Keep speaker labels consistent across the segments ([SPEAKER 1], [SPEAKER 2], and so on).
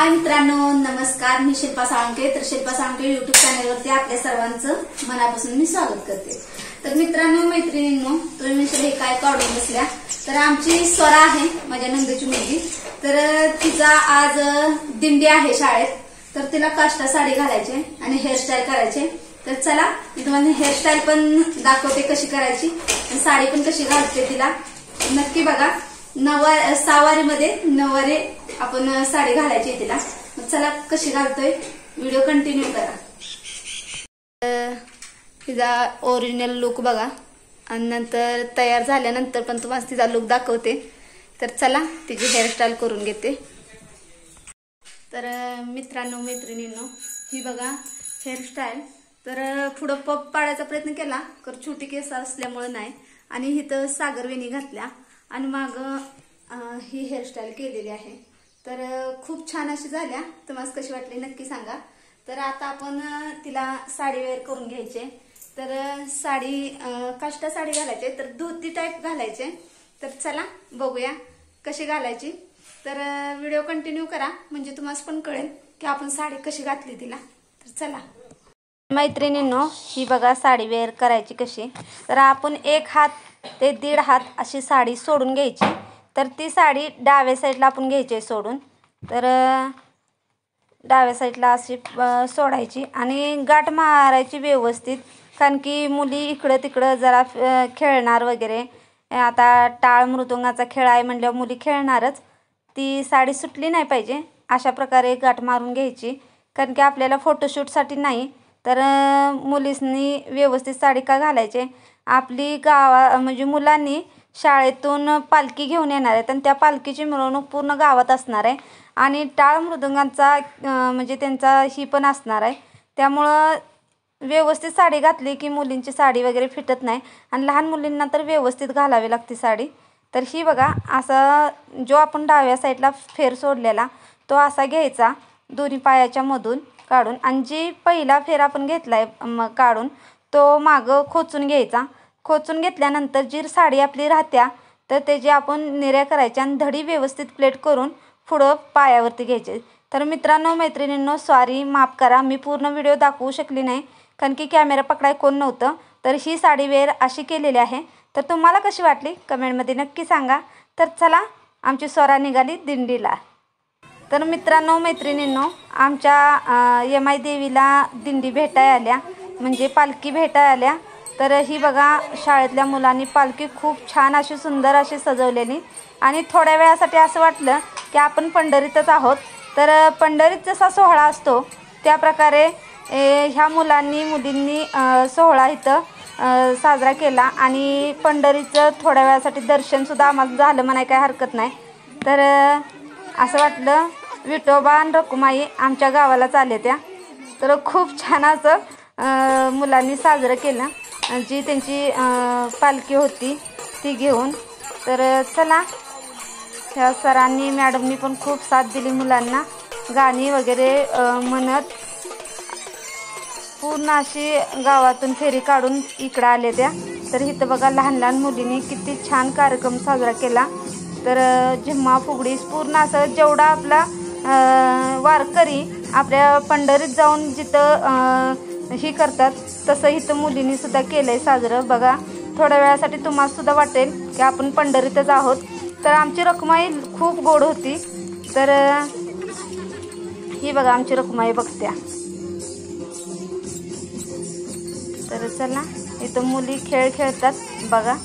[SPEAKER 1] हाय मित्रांनो, नमस्कार. मी शिल्पा साळुंखे. तर शिल्पा साळुंखे युट्यूब चॅनलवरती आपल्या सर्वांचं मनापासून मी स्वागत करते. तर मित्रांनो, मैत्रिणींनो, तुम्ही म्हणशील हे काय काढून बसल्या. तर आमची स्वरा आहे, माझ्या नंदेची मुलगी. तर तिचा आज दिंडी आहे शाळेत. तर तिला काष्टा साडी घालायची आणि हेअरस्टाईल करायचे. तर चला मी तुम्हाला हेअरस्टाईल पण दाखवते कशी करायची आणि साडी पण कशी घालते तिला. नक्की बघा. सहावारीमध्ये नऊवारी आपण साडी घालायची तिला. मग चला कशी घालतोय व्हिडिओ कंटिन्यू करा. तिचा ओरिजिनल लुक बघा आणि नंतर तयार झाल्यानंतर पण तुम्हाला तिचा लुक दाखवते. तर चला तिची हेअरस्टाईल करून घेते. तर मित्रांनो मैत्रिणींनो, ही बघा हेअरस्टाईल. तर पुढं पप पाडायचा प्रयत्न केला तर छोटी केस असल्यामुळे नाही. आणि इथं सागरवेणी घातल्या आणि माग ही हेअरस्टाईल केलेली आहे. तर खूप छान अशी झाल्या. तुम्हाला कशी वाटली नक्की सांगा. तर आता आपण तिला साडी वेअर करून घ्यायचे. तर साडी काष्टा साडी घालायचे, तर धोती टाईप घालायचे. तर चला बघूया कशी घालायची. तर व्हिडिओ कंटिन्यू करा म्हणजे तुम्हाला पण कळेल की आपण साडी कशी घातली तिला. तर चला मैत्रिणींनो, ही बघा साडी वेअर करायची कशी. तर आपण एक हात ते 1.5 हात अशी साडी सोडून घ्यायची. तर ती साडी डाव्या साईडला आपण घ्यायची सोडून. तर डाव्या साईडला अशी सोडायची आणि गाठ मारायची व्यवस्थित. कारण की मुली इकडं तिकडं जरा खेळणार वगैरे. आता टाळ मृदुंगाचा खेळ आहे म्हणल्यावर मुली खेळणारच. ती साडी सुटली नाही पाहिजे. अशा प्रकारे गाठ मारून घ्यायची. कारण की आपल्याला फोटोशूटसाठी नाही तर मुलींनी व्यवस्थित साडी का घालायचे. आपली म्हणजे मुलांनी शाळेतून पालखी घेऊन येणार आहेत आणि त्या पालखीची मिरवणूक पूर्ण गावात असणार आहे. आणि टाळ मृदुंगांचा म्हणजे त्यांचा ही पण असणार आहे. त्यामुळं व्यवस्थित साडी घातली की मुलींची साडी वगैरे फिटत नाही. आणि लहान मुलींना तर व्यवस्थित घालावी लागते साडी. तर ही बघा असा जो आपण डाव्या साईडला फेर सोडलेला तो असा घ्यायचा दोन्ही पायाच्या मधून काढून. आणि जी पहिला फेर आपण घेतलाय काढून तो मागं खोचून घ्यायचा. खोचून घेतल्यानंतर जी साडी आपली राहत्या तर त्याची आपण निर्या करायची आणि धडी व्यवस्थित प्लेट करून पुढं पायावरती घ्यायचे. तर मित्रांनो मैत्रिणींनो, सॉरी माफ करा, मी पूर्ण व्हिडिओ दाखवू शकली नाही कारण की कॅमेरा पकडाय कोण नव्हतं. तर ही साडी वेअर अशी केलेली आहे. तर तुम्हाला कशी वाटली कमेंटमध्ये नक्की सांगा. तर चला आमची स्वरा निघाली दिंडीला. तर मित्रांनो मैत्रिणींनो, आमच्या यमाई देवीला दिंडी भेटाय आल्या म्हणजे पालखी भेटाय आल्या. तर ही बघा शाळेतल्या मुलांनी पालखी खूप छान अशी सुंदर अशी सजवलेली. आणि थोड्या वेळासाठी असं वाटलं की आपण पंढरीतच आहोत. तर पंढरीत जसा सोहळा असतो त्या प्रकारे ह्या मुलींनी सोहळा इथं साजरा केला. आणि पंढरीचं थोड्या वेळासाठी दर्शनसुद्धा आम्हाला झालं म्हणाय काय हरकत नाही. तर असं वाटलं विठोबा आणि रखुमाई आमच्या गावालाच आले त्या. तर खूप छान असं मुलांनी साजरं केलं जी त्यांची पालखी होती ती घेऊन. तर चला ह्या सरांनी मॅडमनी पण खूप साथ दिली मुलांना. गाणी वगैरे म्हणत पूर्ण अशी गावातून फेरी काढून इकडं आले त्या. तर इथं बघा लहान लहान मुलींनी किती छान कार्यक्रम साजरा केला. तर झिम्मा फुगडी पूर्ण असं जेवढा आपला वारकरी आपल्या पंढरीत जाऊन जिथं ही करतात तसं इथं मुलींनी सुद्धा केलंय साजरं. बघा थोड्या वेळासाठी तुम्हाला सुद्धा वाटेल की आपण पंढरीतच आहोत. तर आमची रखुमाई खूप गोड होती. तर ही बघा आमची रखुमाई बघत्या. तर चला इथं मुली खेळ खेळतात बघा.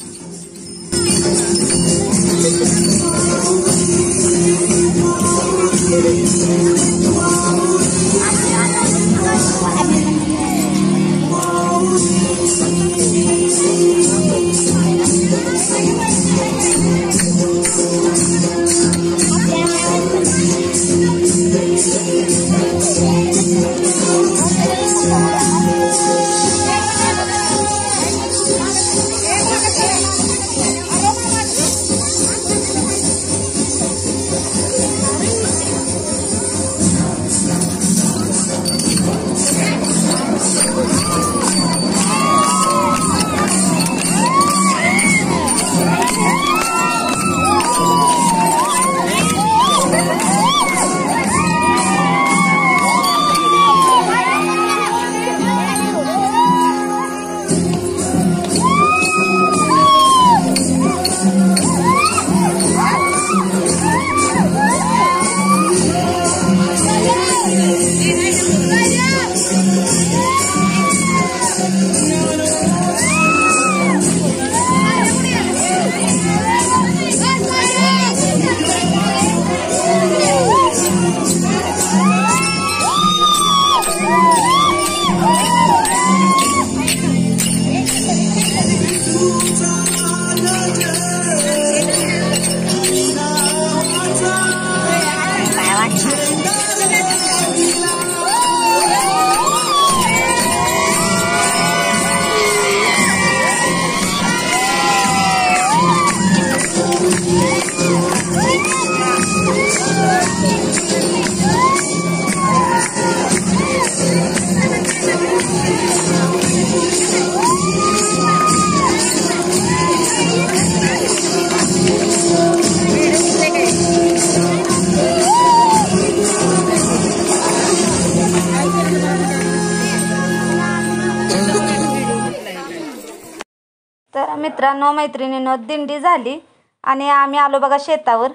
[SPEAKER 1] तर मित्रांनो मैत्रिणींनो दिंडी झाली आणि आम्ही आलो बघा शेतावर.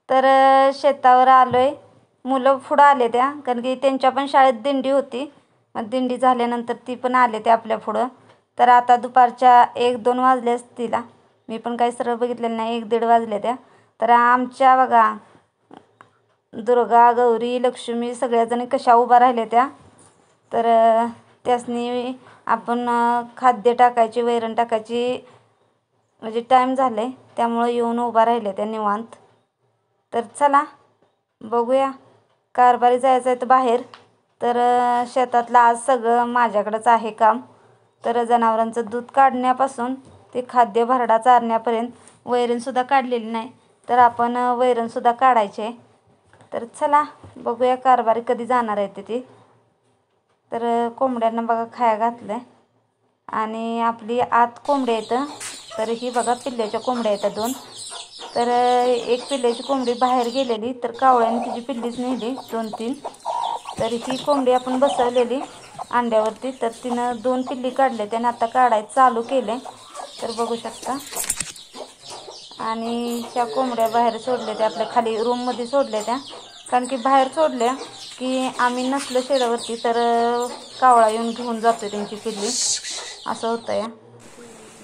[SPEAKER 1] तर शेतावर आलोय. मुलं पुढं आले त्या, कारण की त्यांच्या पण शाळेत दिंडी होती. मग दिंडी झाल्यानंतर ती पण आले ते आपल्या पुढं. तर आता दुपारच्या 1-2 वाजले असतील. मी पण काही सरळ बघितलेलं नाही, 1-1:30 वाजले त्या. तर आमच्या बघा दुर्गा, गौरी, लक्ष्मी सगळ्याजणी कशा उभा राहिल्या त्या. तर त्यासनी आपण खाद्य टाकायची, वैरण टाकायची, म्हणजे टाईम झाले त्यामुळं येऊन उभा राहिले त्या निवांत. तर चला बघूया. कारभारी जायचं आहे तर बाहेर. तर शेतातलं आज सगळं माझ्याकडंच आहे काम. तर जनावरांचं दूध काढण्यापासून ते खाद्य भरडा चारण्यापर्यंत वैरणसुद्धा काढलेली नाही. तर आपण वैरणसुद्धा काढायचे. तर चला बघूया कारभारी कधी जाणार आहे ते. तर कोंबड्यांना बघा खाया घातलं आहे. आणि आपली आत कोंबडी आहेत. तर ही बघा पिल्ल्याच्या कोंबड्या आहेत 2. तर एक पिल्ल्याची कोंबडी बाहेर गेलेली, तर कावळ्याने तिची पिल्लीच नेली 2-3. तर ही कोंबडी आपण बसवलेली अंड्यावरती. तर तिनं 2 पिल्ली काढले, त्याने आता काढायचं चालू केले. तर बघू शकता. आणि त्या कोंबड्या बाहेर सोडल्या त्या, आपल्या खाली रूममध्ये सोडल्या त्या. कारण की बाहेर सोडल्या की आम्ही नसलं शेडावरती तर कावळा येऊन घेऊन जातो त्यांची पिल्ली, असं होतं या.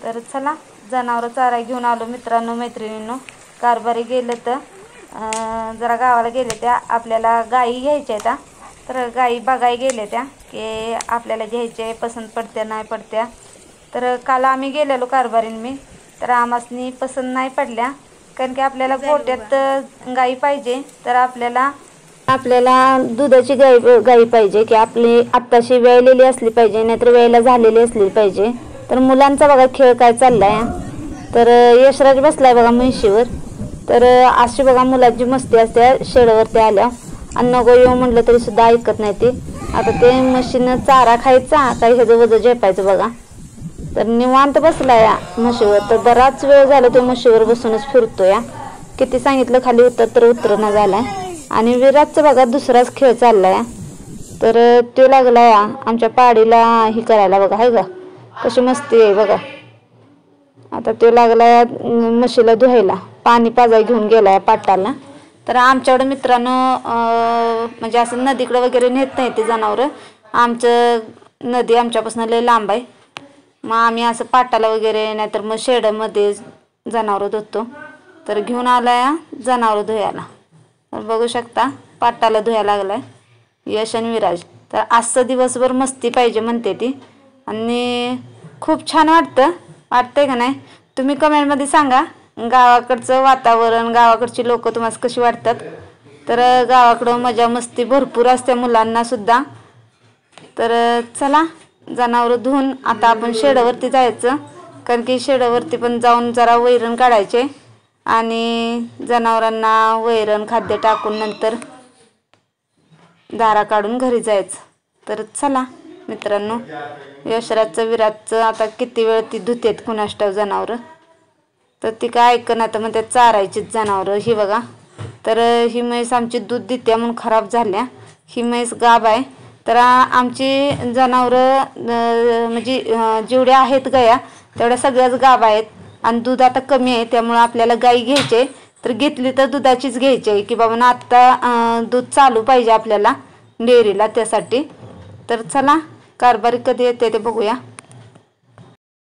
[SPEAKER 1] तर चला जनावरं चारा घेऊन आलो मित्रांनो मैत्रिणींनो. कारभारी गेलं तर जरा गावाला गेले त्या. आपल्याला गाई घ्यायच्या आहेत. तर गाई बघाय गेले त्या की आपल्याला घ्यायचे, पसंत पडत्या नाही पडत्या. तर काल आम्ही गेलेलो कारभारीन मी. तर आम्हासनी पसंत नाही पडल्या, कारण की आपल्याला गोट्यात गाई पाहिजे. तर आपल्याला दुधाची गाई पाहिजे की आपली आत्ताशी वेळलेली असली पाहिजे, नाहीतर वेळेला झालेली असली पाहिजे. तर मुलांचा बघा खेळ काय चाललाय. तर यशराज बसलाय बघा म्हैशीवर. तर अशी बघा मुलांची मस्ती असते शेडवरती आल्या. आणि नको येऊ म्हटलं तरी सुद्धा ऐकत नाही ते. आता ते म्हशीनं चारा खायचा काही ह्याचं वजं झेपायचं बघा. तर निवांत बसला या म्हशीवर. तर बराच वेळ झाला तो म्हशीवर बसूनच फिरतो या. किती सांगितलं खाली उतर तर उतरणं झालाय. आणि विराटचं बघा दुसराच खेळ चाललाय. तर तो लागला या आमच्या पाडीला ही करायला बघा. हाय का कशी मस्ती आहे बघा. आता तो लागला या म्हशीला धुवायला, पाणी पाजाय घेऊन गेला पाटाला. तर आमच्याकडं मित्रांनो म्हणजे असं नदीकडं वगैरे नेत नाही ते जनावरं. आमचं नदी आमच्यापासून लय लांब आहे. मग आम्ही असं पाटाला वगैरे नाहीतर मग शेडमध्ये जनावरं धुतो. तर घेऊन आला या जनावरं धुयाला. तर बघू शकता पाटाला धुयाला लागलाय यश आणि विराज. तर आजचं दिवसभर मस्ती पाहिजे म्हणते ती. आणि खूप छान वाटतंय का नाही. तुम्ही कमेंटमध्ये सांगा गावाकडचं वातावरण, गावाकडची लोक तुम्हाला कशी वाटतात. तर गावाकडं मजा मस्ती भरपूर असते मुलांना सुद्धा. तर चला जनावरं धुवून आता आपण शेडावरती जायचं, कारण की शेडावरती पण जाऊन जरा वैरण काढायचे आणि जनावरांना वैरण खाद्य टाकून नंतर दारा काढून घरी जायचं. तर चला मित्रांनो यशराजचं विराटचं आता किती वेळ ती धुतेत कुणास ठाऊक जनावरं. तर ती काय ऐकणार तर मग त्या चारायचीच जनावरं. ही बघा. तर ही म्हैस आमची दूध देते म्हणून खराब झाल्या. ही म्हैस गाभ आहे. तर आमची जनावरं म्हणजे जेवढ्या आहेत गाया तेवढ्या सगळ्याच गाभ आहेत. आणि दूध आता कमी आहे त्यामुळं आपल्याला गाई घ्यायचे. तर घेतली तर दुधाचीच घ्यायची आहे की बाबा ना आत्ता दूध चालू पाहिजे आपल्याला डेअरीला त्यासाठी. तर चला कारभारी कधी येते ते बघूया.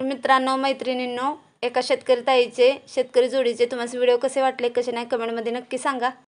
[SPEAKER 1] मित्रांनो मैत्रिणींनो एका शेतकरी ताईचे शेतकरी जोडीचे तुम्हाला व्हिडिओ कसे वाटले कसे नाही कमेंटमध्ये नक्की सांगा.